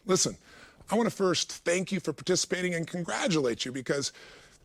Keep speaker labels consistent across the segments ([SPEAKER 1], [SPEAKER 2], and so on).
[SPEAKER 1] Listen, I want to first thank you for participating and congratulate you, because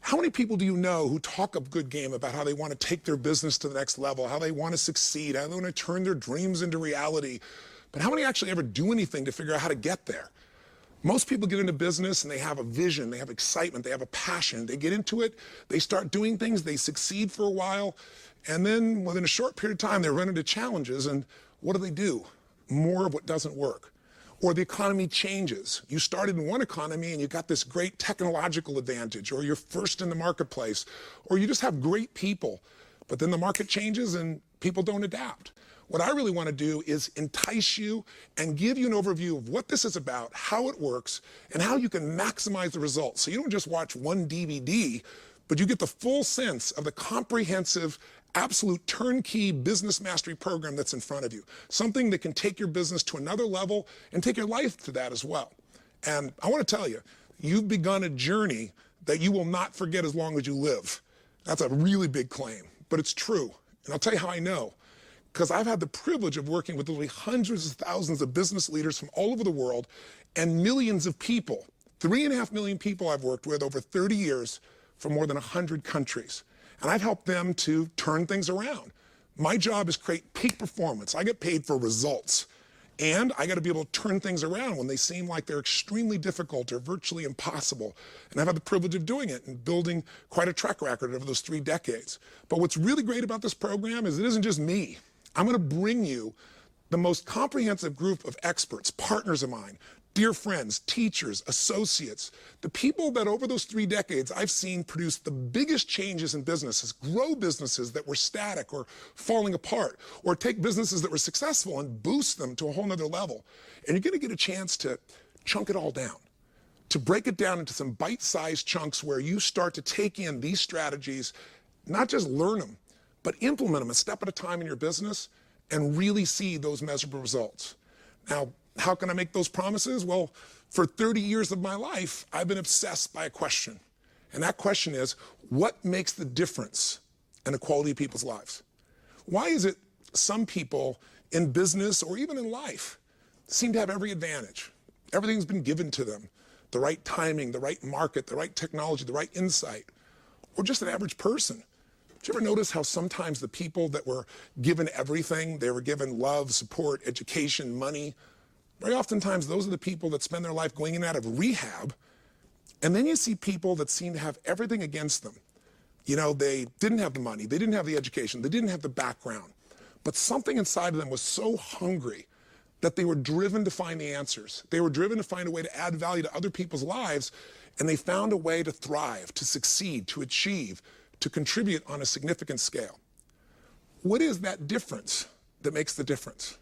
[SPEAKER 1] how many people do you know who talk a good game about how they want to take their business to the next level, how they want to succeed, how they want to turn their dreams into reality, but how many actually ever do anything to figure out how to get there? Most people get into business and they have a vision, they have excitement, they have a passion, they get into it, they start doing things, they succeed for a while, and then within a short period of time they run into challenges, and what do? More of what doesn't work. Or the economy changes. You started in one economy and you got this great technological advantage, or you're first in the marketplace, or you just have great people, but then the market changes and people don't adapt. What I really want to do is entice you and give you an overview of what this is about, how it works, and how you can maximize the results. So you don't just watch one DVD, but you get the full sense of the comprehensive, absolute turnkey business mastery program that's in front of you. Something that can take your business to another level and take your life to that as well. And I want to tell you, you've begun a journey that you will not forget as long as you live. That's a really big claim, but it's true. And I'll tell you how I know. Because I've had the privilege of working with literally hundreds of thousands of business leaders from all over the world and millions of people. 3.5 million people I've worked with over 30 years from more than 100 countries. And I've helped them to turn things around. My job is create peak performance. I get paid for results. And I got to be able to turn things around when they seem like they're extremely difficult or virtually impossible. And I've had the privilege of doing it and building quite a track record over those 3 decades. But what's really great about this program is it isn't just me. I'm going to bring you the most comprehensive group of experts, partners of mine, dear friends, teachers, associates, the people that over those 3 decades I've seen produce the biggest changes in businesses, grow businesses that were static or falling apart, or take businesses that were successful and boost them to a whole nother level. And you're going to get a chance to chunk it all down, to break it down into some bite-sized chunks where you start to take in these strategies, not just learn them, but implement them a step at a time in your business and really see those measurable results. Now, how can I make those promises? Well, for 30 years of my life, I've been obsessed by a question. And that question is, what makes the difference in the quality of people's lives? Why is it some people in business or even in life seem to have every advantage? Everything's been given to them. The right timing, the right market, the right technology, the right insight. Or just an average person. Did you ever notice how sometimes the people that were given everything, they were given love, support, education, money, very oftentimes those are the people that spend their life going in and out of rehab. And then you see people that seem to have everything against them. You know, they didn't have the money, they didn't have the education, they didn't have the background. But something inside of them was so hungry that they were driven to find the answers. They were driven to find a way to add value to other people's lives, and they found a way to thrive, to succeed, to achieve, to contribute on a significant scale. What is that difference that makes the difference?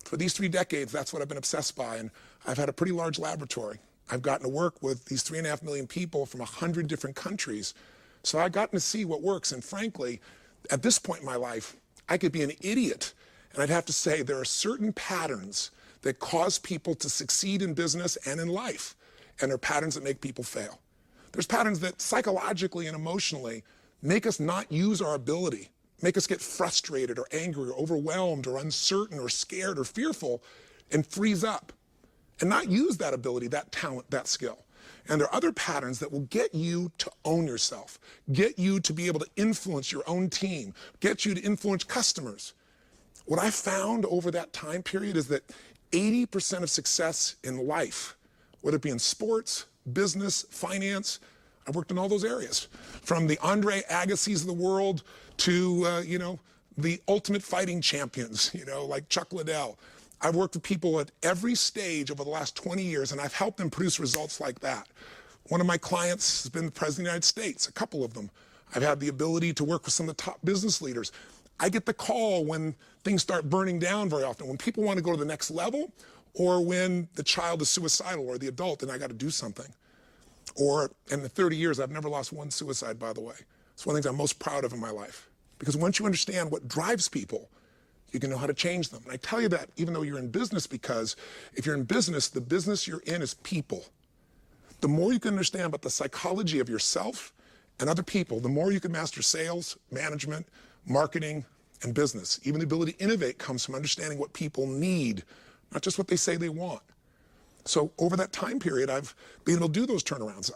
[SPEAKER 1] For these 3 decades, that's what I've been obsessed by, and I've had a pretty large laboratory. I've gotten to work with these 3.5 million people from 100 different countries, so I've gotten to see what works, and frankly, at this point in my life, I could be an idiot, and I'd have to say there are certain patterns that cause people to succeed in business and in life, and there are patterns that make people fail. There's patterns that psychologically and emotionally make us not use our ability, make us get frustrated or angry or overwhelmed or uncertain or scared or fearful, and freeze up and not use that ability, that talent, that skill. And there are other patterns that will get you to own yourself, get you to be able to influence your own team, get you to influence customers. What I found over that time period is that 80% of success in life, whether it be in sports, business, finance, I've worked in all those areas. From the Andre Agassi's of the world to, the ultimate fighting champions, like Chuck Liddell. I've worked with people at every stage over the last 20 years, and I've helped them produce results like that. One of my clients has been the President of the United States, a couple of them. I've had the ability to work with some of the top business leaders. I get the call when things start burning down very often, when people want to go to the next level, or when the child is suicidal or the adult and I got to do something. Or in the 30 years, I've never lost one suicide, by the way. It's one of the things I'm most proud of in my life. Because once you understand what drives people, you can know how to change them. And I tell you that even though you're in business, because if you're in business, the business you're in is people. The more you can understand about the psychology of yourself and other people, the more you can master sales, management, marketing, and business. Even the ability to innovate comes from understanding what people need, not just what they say they want. So over that time period, I've been able to do those turnarounds.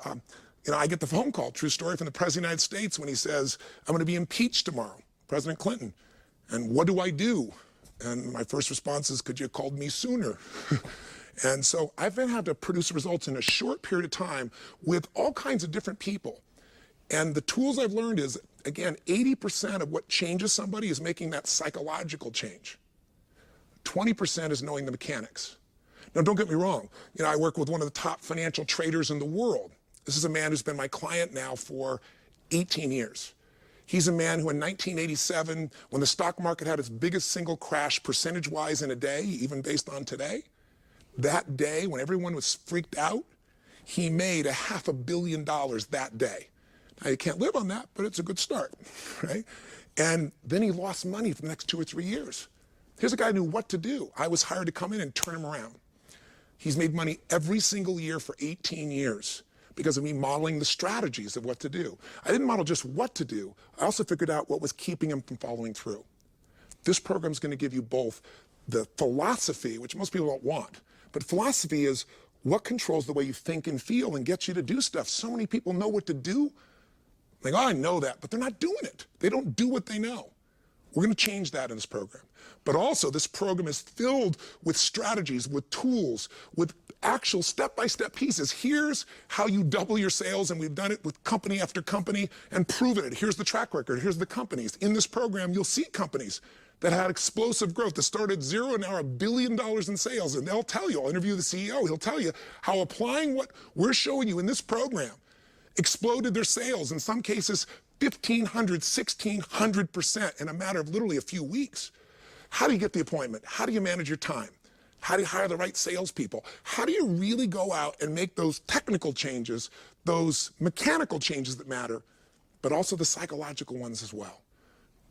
[SPEAKER 1] I get the phone call, true story, from the President of the United States when he says, I'm going to be impeached tomorrow, President Clinton. And what do I do? And my first response is, could you have called me sooner? And so I've been able to produce results in a short period of time with all kinds of different people. And the tools I've learned is, again, 80% of what changes somebody is making that psychological change. 20% is knowing the mechanics. Now, don't get me wrong. I work with one of the top financial traders in the world. This is a man who's been my client now for 18 years. He's a man who in 1987, when the stock market had its biggest single crash percentage-wise in a day, even based on today, that day when everyone was freaked out, he made $500 million that day. Now, you can't live on that, but it's a good start, right? And then he lost money for the next 2 or 3 years. Here's a guy who knew what to do. I was hired to come in and turn him around. He's made money every single year for 18 years because of me modeling the strategies of what to do. I didn't model just what to do. I also figured out what was keeping him from following through. This program is going to give you both the philosophy, which most people don't want, but philosophy is what controls the way you think and feel and gets you to do stuff. So many people know what to do. Like, oh, I know that, but they're not doing it. They don't do what they know. We're going to change that in this program. But also, this program is filled with strategies, with tools, with actual step-by-step pieces. Here's how you double your sales, and we've done it with company after company and proven it. Here's the track record. Here's the companies. In this program, you'll see companies that had explosive growth that started zero and now are $1 billion in sales. And they'll tell you, I'll interview the CEO, he'll tell you how applying what we're showing you in this program exploded their sales, in some cases 1,500, 1,600% in a matter of literally a few weeks. How do you get the appointment? How do you manage your time? How do you hire the right salespeople? How do you really go out and make those technical changes, those mechanical changes that matter, but also the psychological ones as well?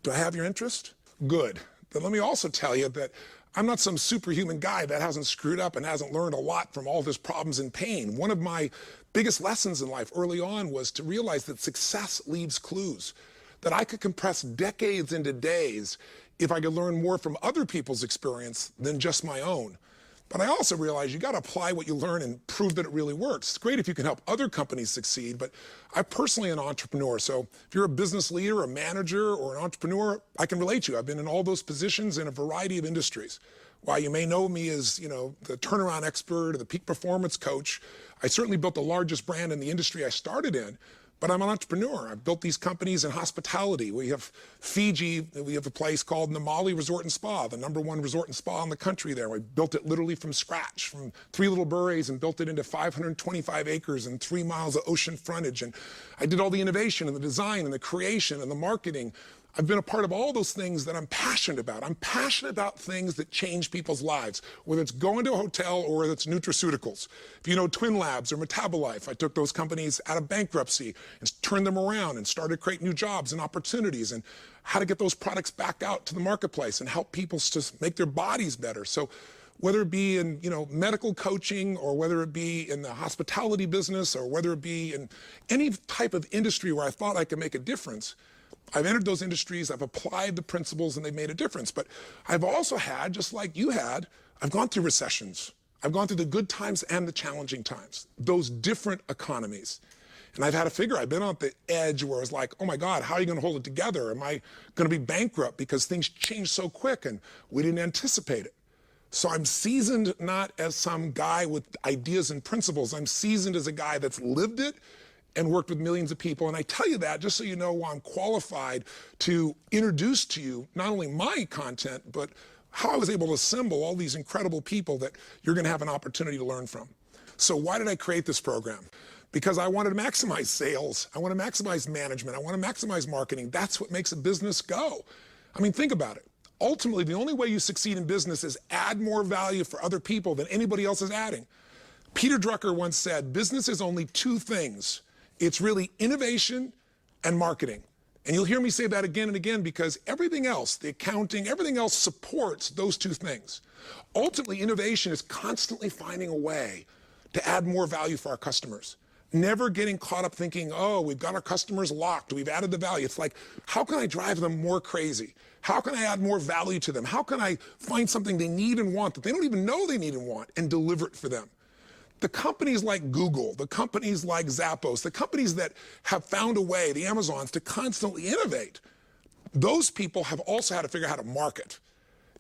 [SPEAKER 1] Do I have your interest? Good. But let me also tell you that I'm not some superhuman guy that hasn't screwed up and hasn't learned a lot from all of his problems and pain. One of my biggest lessons in life early on was to realize that success leaves clues, that I could compress decades into days if I could learn more from other people's experience than just my own. But I also realized you got to apply what you learn and prove that it really works. It's great if you can help other companies succeed, but I'm personally an entrepreneur. So if you're a business leader, a manager, or an entrepreneur, I can relate to you. I've been in all those positions in a variety of industries. While you may know me as, the turnaround expert or the peak performance coach, I certainly built the largest brand in the industry I started in. But I'm an entrepreneur. I've built these companies in hospitality. We have Fiji, we have a place called Namali Resort and Spa, the #1 resort and spa in the country there. We built it literally from scratch, from 3 little bures, and built it into 525 acres and 3 miles of ocean frontage. And I did all the innovation and the design and the creation and the marketing. I've been a part of all those things that I'm passionate about. I'm passionate about things that change people's lives, whether it's going to a hotel or whether it's nutraceuticals. If you know Twin Labs or Metabolife, I took those companies out of bankruptcy and turned them around and started to create new jobs and opportunities and how to get those products back out to the marketplace and help people to make their bodies better. So whether it be in medical coaching or whether it be in the hospitality business or whether it be in any type of industry where I thought I could make a difference, I've entered those industries, I've applied the principles, and they've made a difference. But I've also had, just like you had, I've gone through recessions. I've gone through the good times and the challenging times, those different economies. And I've had to figure, I've been on the edge where it's like, oh my God, how are you going to hold it together? Am I going to be bankrupt because things change so quick and we didn't anticipate it? So I'm seasoned not as some guy with ideas and principles. I'm seasoned as a guy that's lived it and worked with millions of people. And I tell you that just so you know why I'm qualified to introduce to you not only my content, but how I was able to assemble all these incredible people that you're going to have an opportunity to learn from. So why did I create this program? Because I wanted to maximize sales. I want to maximize management. I want to maximize marketing. That's what makes a business go. I mean, think about it. Ultimately, the only way you succeed in business is add more value for other people than anybody else is adding. Peter Drucker once said, business is only 2 things. It's really innovation and marketing. And you'll hear me say that again and again because everything else, the accounting, everything else supports those 2 things. Ultimately, innovation is constantly finding a way to add more value for our customers. Never getting caught up thinking, oh, we've got our customers locked, we've added the value. It's like, how can I drive them more crazy? How can I add more value to them? How can I find something they need and want that they don't even know they need and want and deliver it for them? The companies like Google, the companies like Zappos, the companies that have found a way, the Amazons, to constantly innovate, those people have also had to figure out how to market.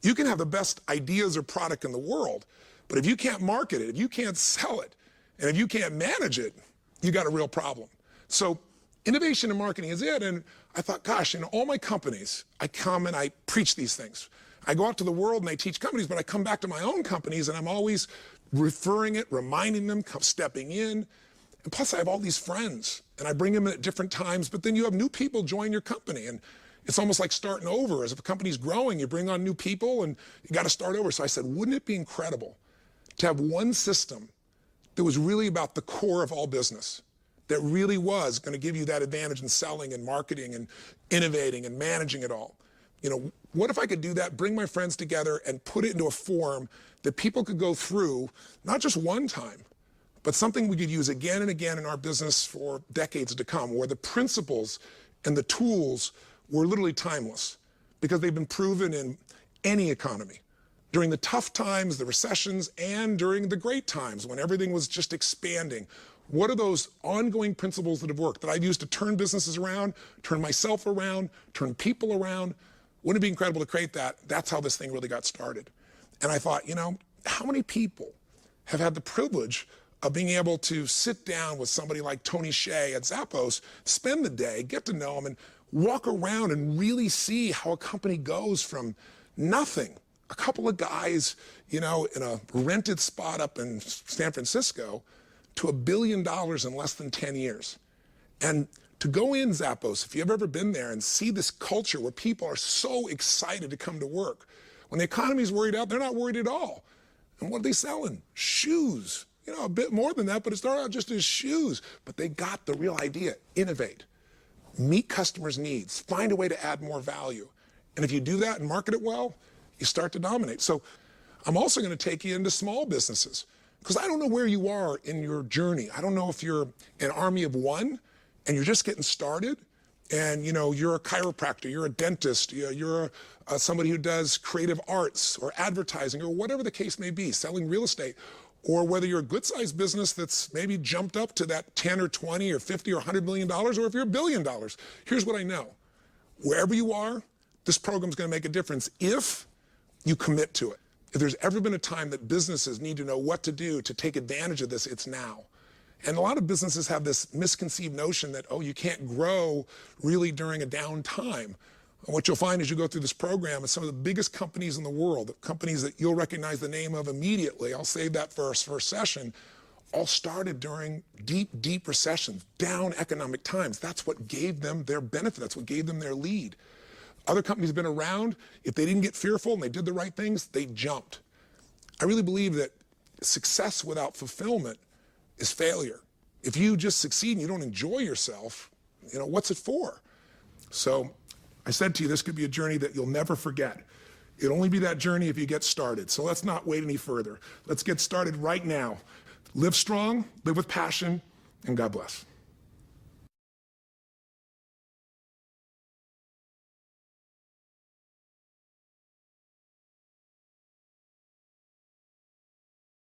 [SPEAKER 1] You can have the best ideas or product in the world, but if you can't market it, if you can't sell it, and if you can't manage it, you got a real problem. So innovation and marketing is it. And I thought, gosh, in all my companies, I come and I preach these things. I go out to the world and I teach companies, but I come back to my own companies and I'm always referring it, reminding them, stepping in. And plus I have all these friends and I bring them in at different times, but then you have new people join your company. And it's almost like starting over. As if a company's growing, you bring on new people and you got to start over. So I said, wouldn't it be incredible to have one system that was really about the core of all business, that really was going to give you that advantage in selling and marketing and innovating and managing it all? You know, what if I could do that, bring my friends together and put it into a form that people could go through, not just one time, but something we could use again and again in our business for decades to come, where the principles and the tools were literally timeless because they've been proven in any economy. During the tough times, the recessions, and during the great times when everything was just expanding, what are those ongoing principles that have worked, that I've used to turn businesses around, turn myself around, turn people around? Wouldn't it be incredible to create that? That's how this thing really got started. And I thought, you know, how many people have had the privilege of being able to sit down with somebody like Tony Hsieh at Zappos, spend the day, get to know him, and walk around and really see how a company goes from nothing, a couple of guys, you know, in a rented spot up in San Francisco, to $1 billion in less than 10 years. And to go in Zappos, if you've ever been there and see this culture where people are so excited to come to work, when the economy's worried out, they're not worried at all. And what are they selling? Shoes. You know, a bit more than that, but it started out just as shoes. But they got the real idea: innovate, meet customers' needs, find a way to add more value. And if you do that and market it well, you start to dominate. So I'm also going to take you into small businesses, because I don't know where you are in your journey. I don't know if you're an army of one and you're just getting started, and you know, you're a chiropractor, you're a dentist, you're somebody who does creative arts or advertising or whatever the case may be, selling real estate, or whether you're a good-sized business that's maybe jumped up to that 10 or 20 or 50 or $100 million, or if you're $1 billion. Here's what I know. Wherever you are, this program's going to make a difference if you commit to it. If there's ever been a time that businesses need to know what to do to take advantage of this, it's now. And a lot of businesses have this misconceived notion that, oh, you can't grow really during a down time. And what you'll find as you go through this program is some of the biggest companies in the world, the companies that you'll recognize the name of immediately, I'll save that for our first session, all started during deep, deep recessions, down economic times. That's what gave them their benefit. That's what gave them their lead. Other companies have been around. If they didn't get fearful and they did the right things, they jumped. I really believe that success without fulfillment is failure. If you just succeed and you don't enjoy yourself, you know, what's it for? So I said to you, this could be a journey that you'll never forget. It'll only be that journey if you get started. So let's not wait any further. Let's get started right now. Live strong, live with passion, and God bless.